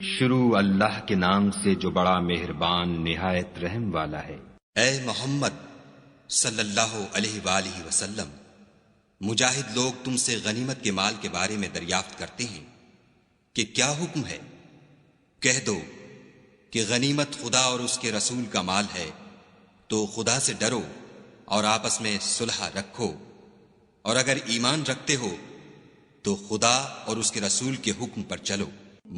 شروع اللہ کے نام سے جو بڑا مہربان نہایت رحم والا ہے۔ اے محمد صلی اللہ علیہ وآلہ وسلم، مجاہد لوگ تم سے غنیمت کے مال کے بارے میں دریافت کرتے ہیں کہ کیا حکم ہے؟ کہہ دو کہ غنیمت خدا اور اس کے رسول کا مال ہے، تو خدا سے ڈرو اور آپس میں صلح رکھو، اور اگر ایمان رکھتے ہو تو خدا اور اس کے رسول کے حکم پر چلو۔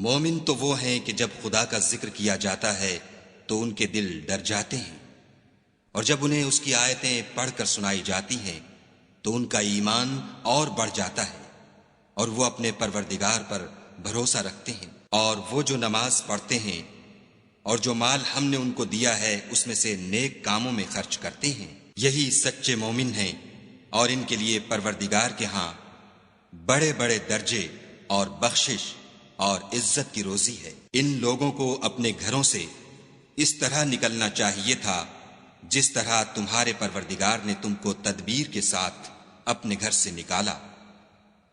مومن تو وہ ہیں کہ جب خدا کا ذکر کیا جاتا ہے تو ان کے دل ڈر جاتے ہیں، اور جب انہیں اس کی آیتیں پڑھ کر سنائی جاتی ہیں تو ان کا ایمان اور بڑھ جاتا ہے، اور وہ اپنے پروردگار پر بھروسہ رکھتے ہیں، اور وہ جو نماز پڑھتے ہیں اور جو مال ہم نے ان کو دیا ہے اس میں سے نیک کاموں میں خرچ کرتے ہیں، یہی سچے مومن ہیں، اور ان کے لیے پروردگار کے ہاں بڑے بڑے درجے اور بخشش اور عزت کی روزی ہے۔ ان لوگوں کو اپنے گھروں سے اس طرح نکلنا چاہیے تھا جس طرح تمہارے پروردگار نے تم کو تدبیر کے ساتھ اپنے گھر سے نکالا،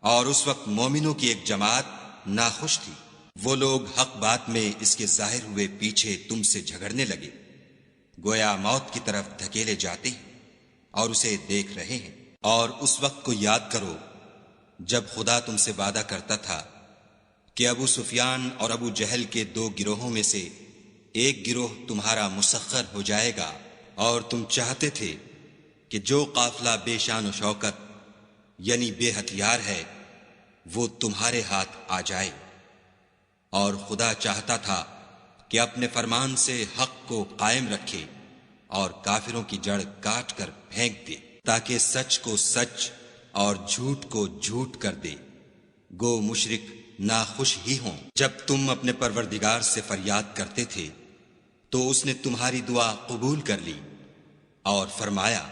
اور اس وقت مومنوں کی ایک جماعت ناخوش تھی۔ وہ لوگ حق بات میں اس کے ظاہر ہوئے پیچھے تم سے جھگڑنے لگے، گویا موت کی طرف دھکیلے جاتے ہیں اور اسے دیکھ رہے ہیں۔ اور اس وقت کو یاد کرو جب خدا تم سے وعدہ کرتا تھا کہ ابو سفیان اور ابو جہل کے دو گروہوں میں سے ایک گروہ تمہارا مسخر ہو جائے گا، اور تم چاہتے تھے کہ جو قافلہ بے شان و شوکت یعنی بے ہتھیار ہے وہ تمہارے ہاتھ آ جائے، اور خدا چاہتا تھا کہ اپنے فرمان سے حق کو قائم رکھے اور کافروں کی جڑ کاٹ کر پھینک دے، تاکہ سچ کو سچ اور جھوٹ کو جھوٹ کر دے۔ گو مشرک ناخوش ہی ہوں۔ جب تم اپنے پروردگار سے فریاد کرتے تھے تو اس نے تمہاری دعا قبول کر لی اور فرمایا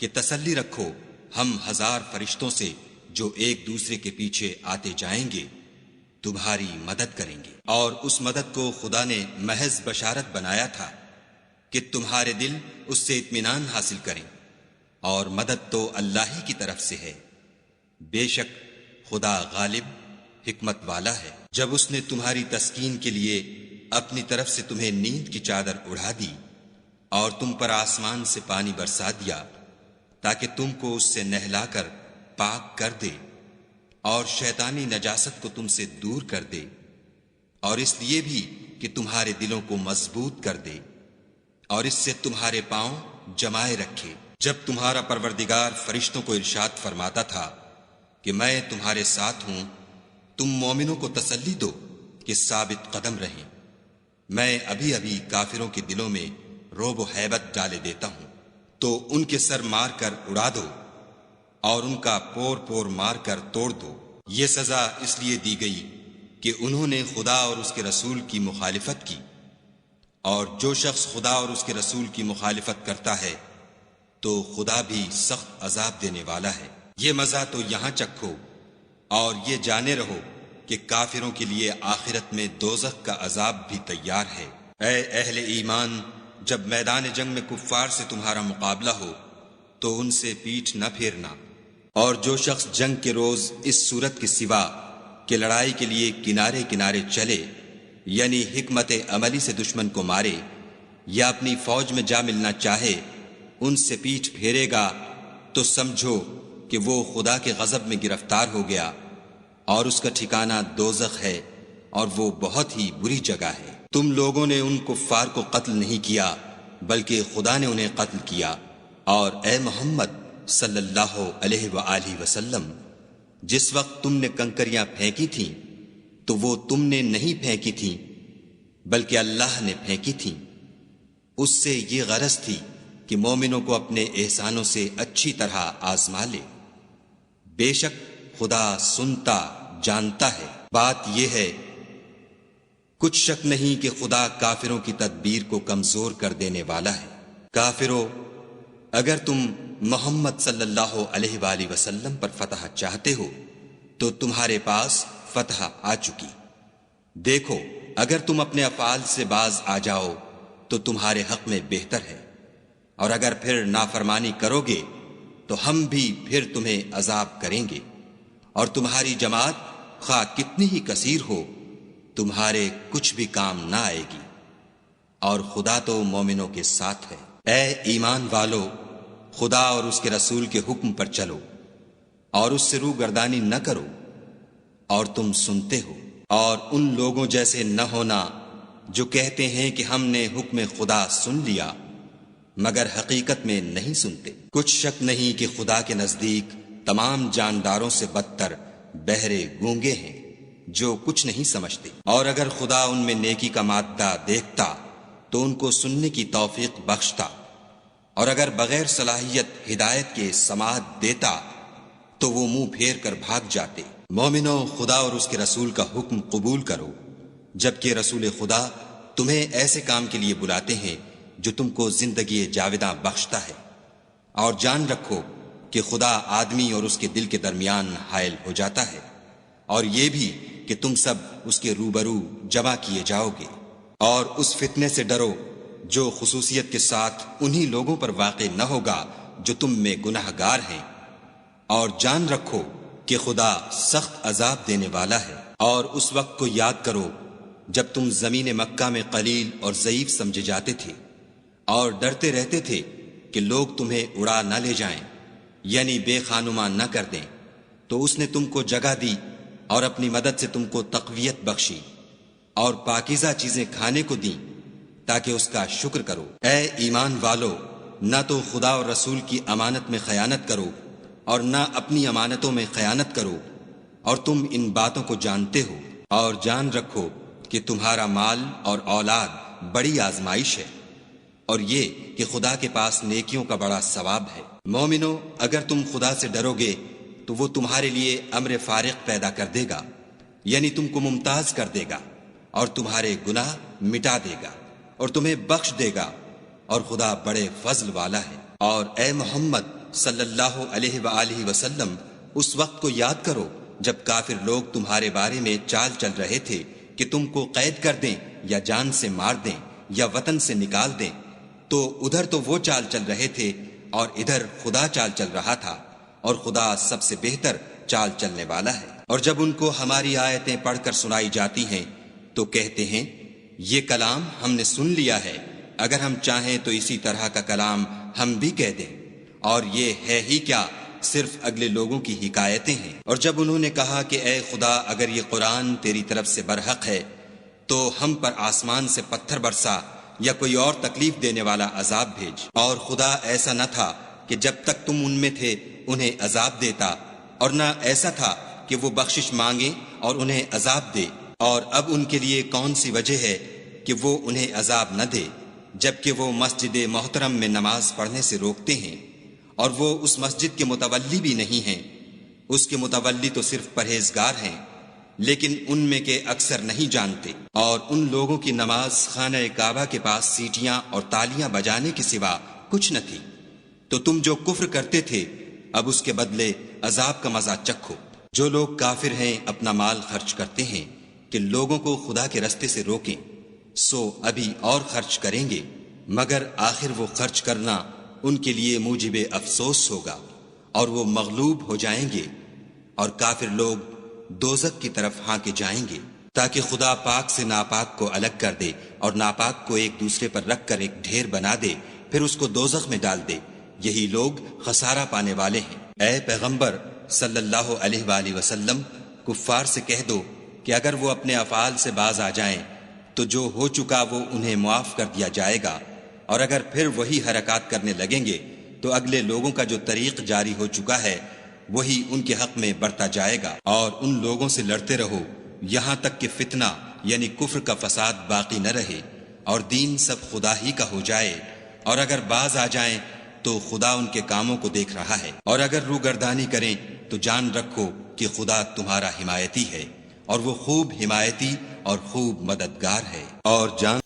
کہ تسلی رکھو، ہم 1000 فرشتوں سے جو ایک دوسرے کے پیچھے آتے جائیں گے تمہاری مدد کریں گے۔ اور اس مدد کو خدا نے محض بشارت بنایا تھا کہ تمہارے دل اس سے اطمینان حاصل کریں، اور مدد تو اللہ ہی کی طرف سے ہے، بے شک خدا غالب حکمت والا ہے۔ جب اس نے تمہاری تسکین کے لیے اپنی طرف سے تمہیں نیند کی چادر اڑا دی اور تم پر آسمان سے پانی برسا دیا تاکہ تم کو اس سے نہلا کر پاک کر دے، اور شیطانی نجاست کو تم سے دور کر دے، اور اس لیے بھی کہ تمہارے دلوں کو مضبوط کر دے اور اس سے تمہارے پاؤں جمائے رکھے۔ جب تمہارا پروردگار فرشتوں کو ارشاد فرماتا تھا کہ میں تمہارے ساتھ ہوں، تم مومنوں کو تسلی دو کہ ثابت قدم رہیں، میں ابھی ابھی کافروں کے دلوں میں رعب و ہیبت ڈالے دیتا ہوں، تو ان کے سر مار کر اڑا دو اور ان کا پور پور مار کر توڑ دو۔ یہ سزا اس لیے دی گئی کہ انہوں نے خدا اور اس کے رسول کی مخالفت کی، اور جو شخص خدا اور اس کے رسول کی مخالفت کرتا ہے تو خدا بھی سخت عذاب دینے والا ہے۔ یہ مزہ تو یہاں چکھو اور یہ جانے رہو کہ کافروں کے لیے آخرت میں دوزخ کا عذاب بھی تیار ہے۔ اے اہل ایمان، جب میدان جنگ میں کفار سے تمہارا مقابلہ ہو تو ان سے پیٹھ نہ پھیرنا، اور جو شخص جنگ کے روز اس صورت کے سوا کہ لڑائی کے لیے کنارے کنارے چلے، یعنی حکمت عملی سے دشمن کو مارے یا اپنی فوج میں جا ملنا چاہے، ان سے پیٹھ پھیرے گا تو سمجھو کہ وہ خدا کے غضب میں گرفتار ہو گیا، اور اس کا ٹھکانہ دوزخ ہے، اور وہ بہت ہی بری جگہ ہے۔ تم لوگوں نے ان کفار کو قتل نہیں کیا بلکہ خدا نے انہیں قتل کیا، اور اے محمد صلی اللہ علیہ وآلہ وسلم، جس وقت تم نے کنکریاں پھینکی تھیں تو وہ تم نے نہیں پھینکی تھیں بلکہ اللہ نے پھینکی تھیں، اس سے یہ غرض تھی کہ مومنوں کو اپنے احسانوں سے اچھی طرح آزما لے۔ بے شک خدا سنتا جانتا ہے۔ بات یہ ہے کچھ شک نہیں کہ خدا کافروں کی تدبیر کو کمزور کر دینے والا ہے۔ کافروں، اگر تم محمد صلی اللہ علیہ وآلہ وسلم پر فتح چاہتے ہو تو تمہارے پاس فتح آ چکی۔ دیکھو، اگر تم اپنے افعال سے باز آ جاؤ تو تمہارے حق میں بہتر ہے، اور اگر پھر نافرمانی کرو گے تو ہم بھی پھر تمہیں عذاب کریں گے، اور تمہاری جماعت خواہ کتنی ہی کثیر ہو تمہارے کچھ بھی کام نہ آئے گی، اور خدا تو مومنوں کے ساتھ ہے۔ اے ایمان والو، خدا اور اس کے رسول کے حکم پر چلو اور اس سے روگردانی نہ کرو، اور تم سنتے ہو، اور ان لوگوں جیسے نہ ہونا جو کہتے ہیں کہ ہم نے حکم خدا سن لیا مگر حقیقت میں نہیں سنتے۔ کچھ شک نہیں کہ خدا کے نزدیک تمام جانداروں سے بدتر بہرے گونگے ہیں جو کچھ نہیں سمجھتے، اور اگر خدا ان میں نیکی کا مادہ دیکھتا تو ان کو سننے کی توفیق بخشتا، اور اگر بغیر صلاحیت ہدایت کے سماعت دیتا تو وہ منہ پھیر کر بھاگ جاتے۔ مومنو، خدا اور اس کے رسول کا حکم قبول کرو، جبکہ رسول خدا تمہیں ایسے کام کے لیے بلاتے ہیں جو تم کو زندگی جاوداں بخشتا ہے، اور جان رکھو کہ خدا آدمی اور اس کے دل کے درمیان حائل ہو جاتا ہے، اور یہ بھی کہ تم سب اس کے روبرو جمع کیے جاؤ گے۔ اور اس فتنے سے ڈرو جو خصوصیت کے ساتھ انہی لوگوں پر واقع نہ ہوگا جو تم میں گناہ گار ہیں، اور جان رکھو کہ خدا سخت عذاب دینے والا ہے۔ اور اس وقت کو یاد کرو جب تم زمین مکہ میں قلیل اور ضعیف سمجھے جاتے تھے، اور ڈرتے رہتے تھے کہ لوگ تمہیں اڑا نہ لے جائیں، یعنی بے خانما نہ کر دیں، تو اس نے تم کو جگہ دی اور اپنی مدد سے تم کو تقویت بخشی اور پاکیزہ چیزیں کھانے کو دیں تاکہ اس کا شکر کرو۔ اے ایمان والو، نہ تو خدا اور رسول کی امانت میں خیانت کرو اور نہ اپنی امانتوں میں خیانت کرو، اور تم ان باتوں کو جانتے ہو، اور جان رکھو کہ تمہارا مال اور اولاد بڑی آزمائش ہے، اور یہ کہ خدا کے پاس نیکیوں کا بڑا ثواب ہے۔ مومنو، اگر تم خدا سے ڈرو گے تو وہ تمہارے لیے امر فارق پیدا کر دے گا، یعنی تم کو ممتاز کر دے گا اور تمہارے گناہ مٹا دے گا اور تمہیں بخش دے گا، اور خدا بڑے فضل والا ہے۔ اور اے محمد صلی اللہ علیہ وآلہ وسلم، اس وقت کو یاد کرو جب کافر لوگ تمہارے بارے میں چال چل رہے تھے کہ تم کو قید کر دیں یا جان سے مار دیں یا وطن سے نکال دیں، تو ادھر تو وہ چال چل رہے تھے اور ادھر خدا چال چل رہا تھا، اور خدا سب سے بہتر چال چلنے والا ہے۔ اور جب ان کو ہماری آیتیں پڑھ کر سنائی جاتی ہیں تو کہتے ہیں یہ کلام ہم نے سن لیا ہے، اگر ہم چاہیں تو اسی طرح کا کلام ہم بھی کہہ دیں، اور یہ ہے ہی کیا، صرف اگلے لوگوں کی حکایتیں ہیں۔ اور جب انہوں نے کہا کہ اے خدا، اگر یہ قرآن تیری طرف سے برحق ہے تو ہم پر آسمان سے پتھر برسا یا کوئی اور تکلیف دینے والا عذاب بھیج۔ اور خدا ایسا نہ تھا کہ جب تک تم ان میں تھے انہیں عذاب دیتا، اور نہ ایسا تھا کہ وہ بخشش مانگے اور انہیں عذاب دے۔ اور اب ان کے لیے کون سی وجہ ہے کہ وہ انہیں عذاب نہ دے، جبکہ وہ مسجد محترم میں نماز پڑھنے سے روکتے ہیں، اور وہ اس مسجد کے متولی بھی نہیں ہیں، اس کے متولی تو صرف پرہیزگار ہیں، لیکن ان میں کے اکثر نہیں جانتے۔ اور ان لوگوں کی نماز خانہ کعبہ کے پاس سیٹیاں اور تالیاں بجانے کے سوا کچھ نہ تھی، تو تم جو کفر کرتے تھے اب اس کے بدلے عذاب کا مزہ چکھو۔ جو لوگ کافر ہیں اپنا مال خرچ کرتے ہیں کہ لوگوں کو خدا کے رستے سے روکیں، سو ابھی اور خرچ کریں گے، مگر آخر وہ خرچ کرنا ان کے لیے موجب افسوس ہوگا، اور وہ مغلوب ہو جائیں گے، اور کافر لوگ دوزخ کی طرف ہانکے جائیں گے، تاکہ خدا پاک سے ناپاک کو الگ کر دے اور ناپاک کو ایک دوسرے پر رکھ کر ایک ڈھیر بنا دے، پھر اس کو دوزخ میں ڈال دے۔ یہی لوگ خسارہ پانے والے ہیں۔ اے پیغمبر صلی اللہ علیہ وآلہ وسلم، کفار سے کہہ دو کہ اگر وہ اپنے افعال سے باز آ جائیں تو جو ہو چکا وہ انہیں معاف کر دیا جائے گا، اور اگر پھر وہی حرکات کرنے لگیں گے تو اگلے لوگوں کا جو طریق جاری ہو چکا ہے وہی ان کے حق میں برتا جائے گا۔ اور ان لوگوں سے لڑتے رہو یہاں تک کہ فتنہ یعنی کفر کا فساد باقی نہ رہے اور دین سب خدا ہی کا ہو جائے، اور اگر باز آ جائیں تو خدا ان کے کاموں کو دیکھ رہا ہے، اور اگر روگردانی کریں تو جان رکھو کہ خدا تمہارا حمایتی ہے، اور وہ خوب حمایتی اور خوب مددگار ہے۔ اور جان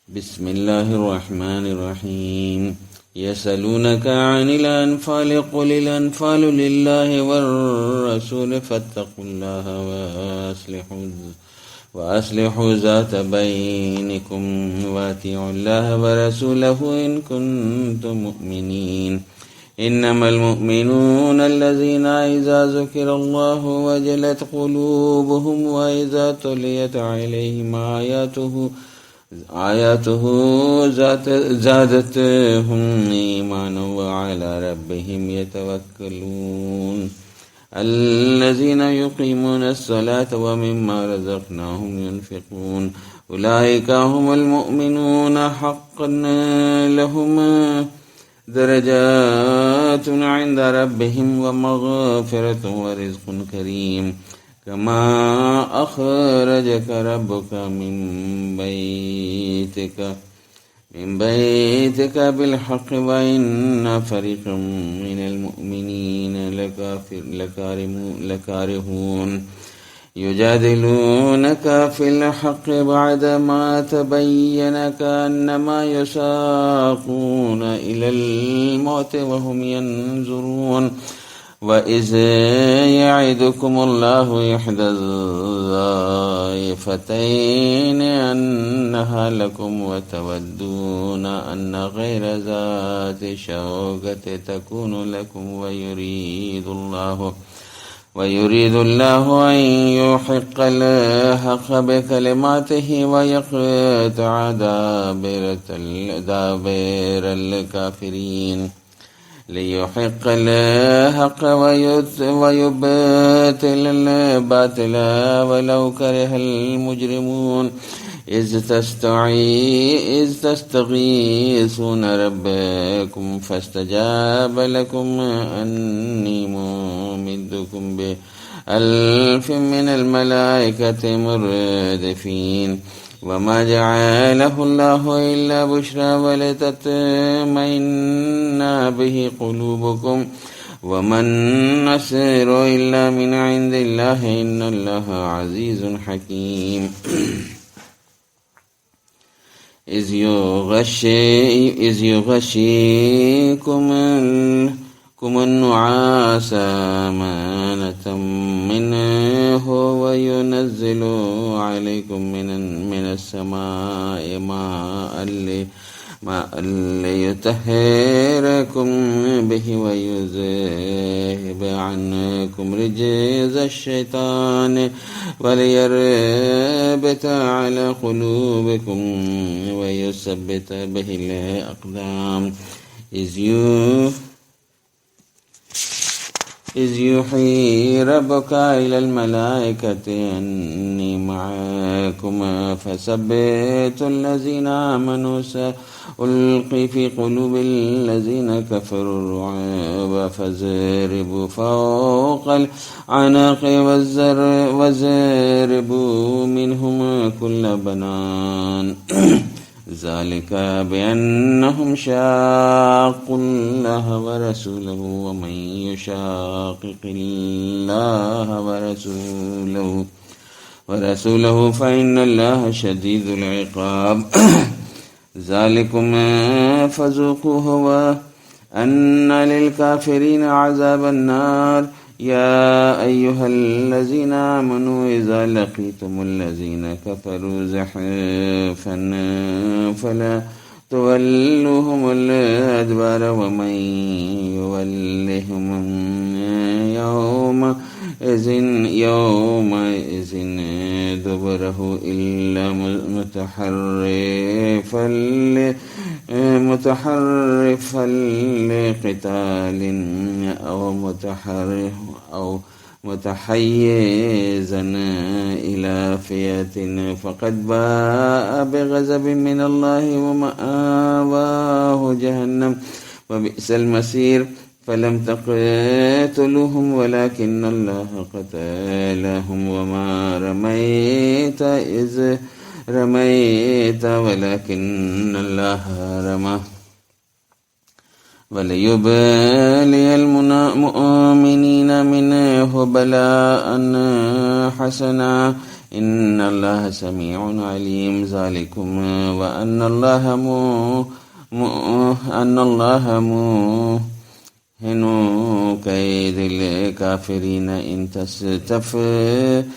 بسم اللہ الرحمن الرحیم یسألونک عن الانفال قل الانفال للہ والرسول فاتقوا اللہ وأصلحوا ذات بينكم وأطيعوا الله ورسوله إن كنتم مؤمنين إنما المؤمنون الذين إذا ذكر الله وجلت قلوبهم وإذا تليت عليهم آياته زادتهم إيمانا وعلى ربهم يتوكلون الذين يقيمون الصلاة ومما رزقناهم ينفقون أولئك هم المؤمنون حقا لهم درجات عند ربهم ومغفرة ورزق كريم كما أخرجك ربك من بيتك بالحق وإن فريقا من المؤمنين لكارهون يجادلونك في الحق بعدما تبين كأنما يساقون إلى الموت وهم ينظرون وإذ يعدكم الله إحدى الطائفتين أنها لكم وتودون أن غير ذات شوكة تكون لكم ويريد الله أن يحق الحق بكلماته ويقطع دابر الكافرين ليحق الحق ويبطل الباطل ولو كره المجرمون إذ تستغيثون ربكم فاستجاب لكم أني ممدكم بألف من الملائكة مردفين وما جعله الله إلا بشرى ولتطمئن به قلوبكم وما النصر إلا من عند الله إن الله عزيز حكيم إذ يغشيكم النعاس أمانة منه وينزل عليكم من السماء ماء ليطهركم به ويذهب عنكم رجز الشيطان وليربط على قلوبكم ويثبت به الأقدام إذ يوحي ربك إلى الملائكة أني معكم فثبتوا الذين آمنوا سألقي في قلوب الذين كفروا الرعب فاضربوا فوق الأعناق وضربوا منهم كل بنان ذلك بأنهم شاقوا الله ورسوله ومن يشاقق الله ورسوله فإن الله شديد العقاب ذلكم فذوقوه وأن للكافرين عذاب النار يا أيها الذين آمنوا إذا لقيتم الذين كفروا زحفا فلا تولوهم الأدبار ومن يولهم يومئذ دبره إلا متحرفا لقتال أو متحيزا إلى فئة فقد باء بغضب من الله ومأواه جهنم وبئس المصير فلم تقتلوهم ولكن الله قتلهم وما رميت إذ رميت ولكن الله رمى وليبلي المؤمنين منه بلاء حسنا إن الله سميع عليم ذلكم وأن الله موهن كيد الكافرين إن تستفتحوا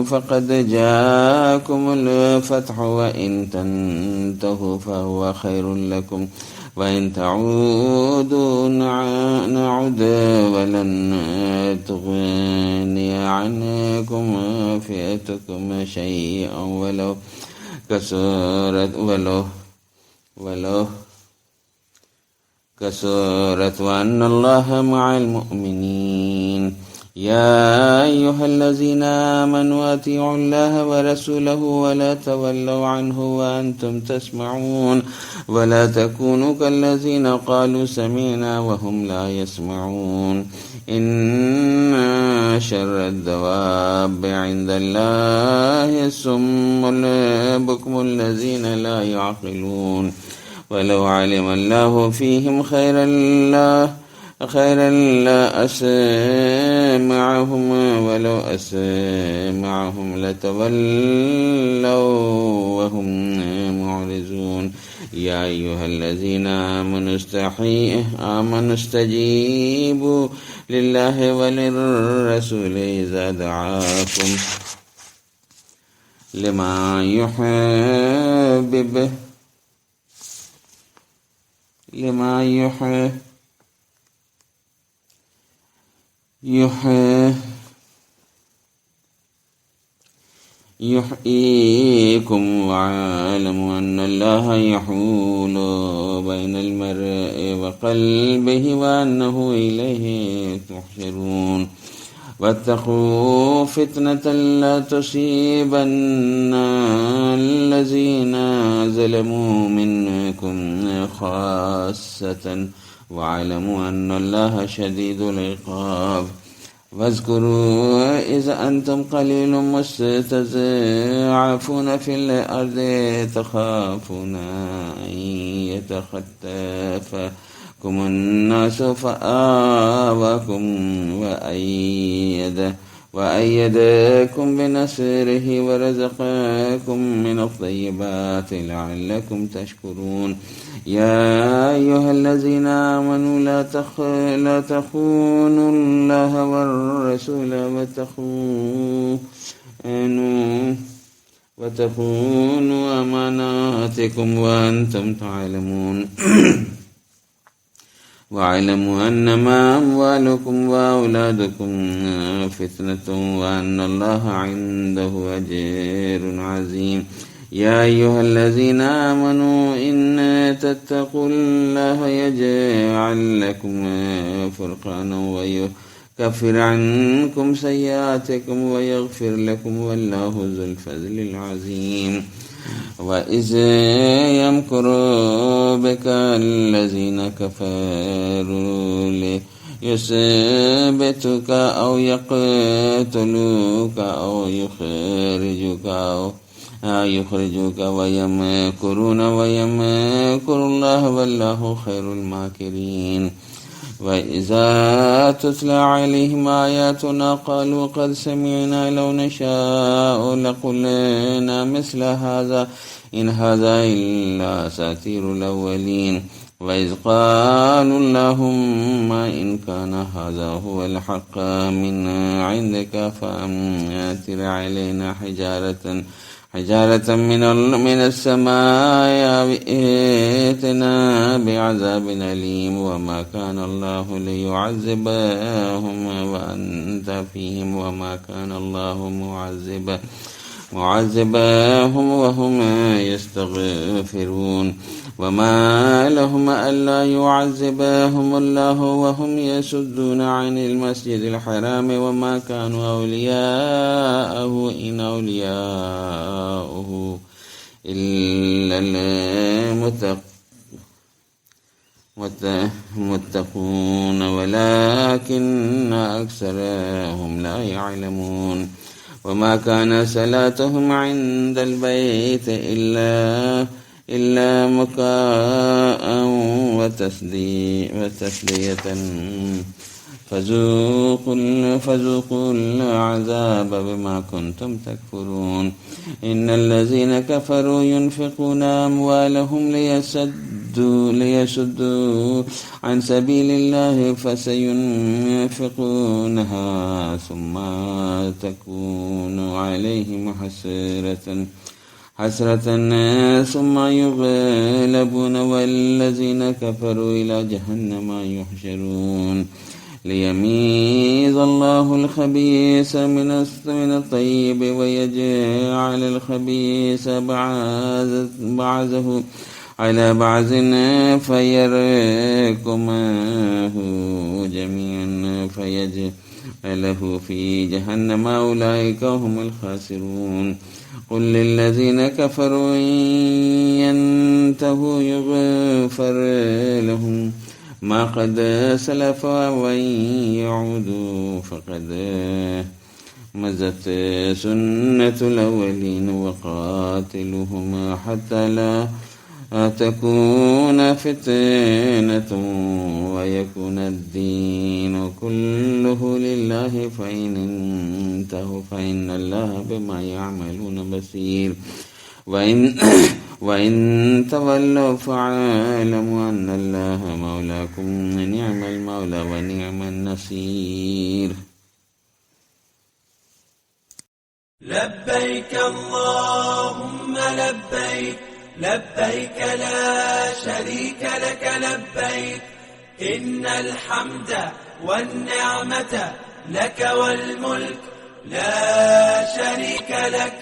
فقد جاءكم الفتح وإن تنتهوا فهو خير لكم وإن تعودوا نعد ولن تغني عنكم فئتكم شيئا ولو كسرت وأن الله مع المؤمنين. يا أيها الذين آمنوا أطيعوا الله ورسوله ولا تولوا عنه وأنتم تسمعون ولا تكونوا كالذين قالوا سمعنا وهم لا يسمعون. إن شر الدواب عند الله الصم البكم الذين لا يعقلون. ولو علم الله فيهم خيرا لا أسمعهم ولو أسمعهم لتولوا وهم معرضون. يا أيها الذين آمنوا استجيبوا لله وللرسول إذا دعاكم لما يحييكم واعلموا أن الله يحول بين المرء وقلبه وأنه إليه تحشرون. واتقوا فتنة لا تصيبن الذين ظلموا منكم خاصة واعلموا أن الله شديد العقاب. واذكروا إذا أنتم قليل مستضعفون في الأرض تخافون أن يتخطفكم الناس فآواكم وأيدكم بنصره ورزقكم من الطيبات لعلكم تشكرون. يا أيها الذين آمنوا لا تخونوا الله والرسول وتخونوا أماناتكم وأنتم تعلمون. واعلموا أنما أموالكم وأولادكم فتنة وأن الله عنده أجر عظيم. يا أيها الذين آمنوا إن تتقوا الله يجعل لكم فرقانا ويكفر عنكم سيئاتكم ويغفر لكم والله ذو الفضل العظيم. وإذ يمكر بك الذين كفروا ليثبتوك أو يقتلوك أو يخرجوك ويمكرون ويمكر الله والله خير الماكرين. وإذا تتلى عليهم آياتنا قالوا قد سمعنا لو نشاء لقلنا مثل هذا إن هذا إلا أساطير الأولين. وإذ قالوا اللهم إن كان هذا هو الحق من عندك فأمطر علينا حجارة من السماء ائتنا بعذاب أليم. وما كان الله ليعذبهم وأنت فيهم وما كان الله معذبهم وهم يستغفرون. وما لهم ألا يعذبهم الله وهم يصدون عن المسجد الحرام وما كانوا أولياءه إن أولياءه إلا المتقون ولكن أكثرهم لا يعلمون. وما كان صلاتهم عند البيت إلا مكاء وتسلية فذوقوا العذاب بما كنتم تكفرون. إن الذين كفروا ينفقون أموالهم ليصدوا عن سبيل الله فسينفقونها ثم تكون عليهم حسرة ثم يغلبون والذين كفروا إلى جهنم يحشرون ليميز الله الخبيث من الطيب ويجعل الخبيث بعضه على بعض فيركمه جميعا فيجعله في جهنم أولئك هم الخاسرون قل للذين كفروا إن ينتهوا يغفر لهم ما قد سلف وإن يعودوا فقد مزت سنة الأولين وقاتلهم حتى لا تكون فتنة ويكون الدين كله لله فإن انتهوا فإن الله بما يعملون بصير وإن تولوا فاعلموا أن الله مولاكم نعم المولى ونعم النصير. لبيك اللهم لبيك لبيك لا شريك لك لبيك إن الحمد والنعمة لك والملك لا شريك لك